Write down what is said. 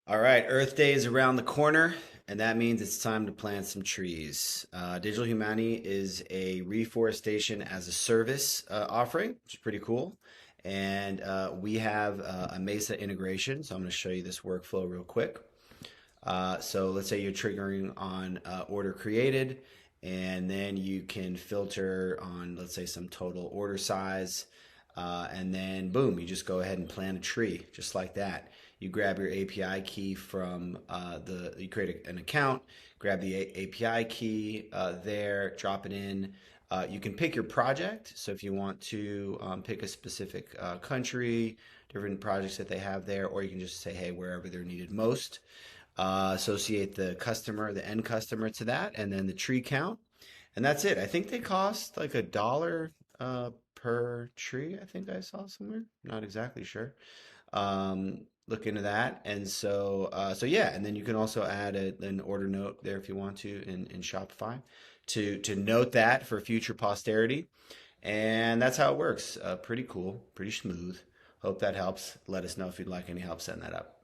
All right, Earth Day is around the corner, and that means it's time to plant some trees. Digital Humani is a reforestation as a service offering, which is pretty cool. And we have a Mesa integration, so I'm going to show you this workflow real quick. So let's say you're triggering on order created, and then you can filter on, let's say, some total order size. And then boom, you just go ahead and plant a tree just like that. You grab your API key from you create an account, grab the API key there, drop it in. You can pick your project. So if you want to pick a specific country, different projects that they have there, or you can just say, hey, wherever they're needed most. Associate the customer, the end customer to that, and then the tree count. And that's it. I think they cost like $1 per tree. I think I saw somewhere. Not exactly sure. Look into that. And so yeah. And then you can also add an order note there if you want to in Shopify to note that for future posterity. And that's how it works. Pretty cool, pretty smooth. Hope that helps. Let us know if you'd like any help setting that up.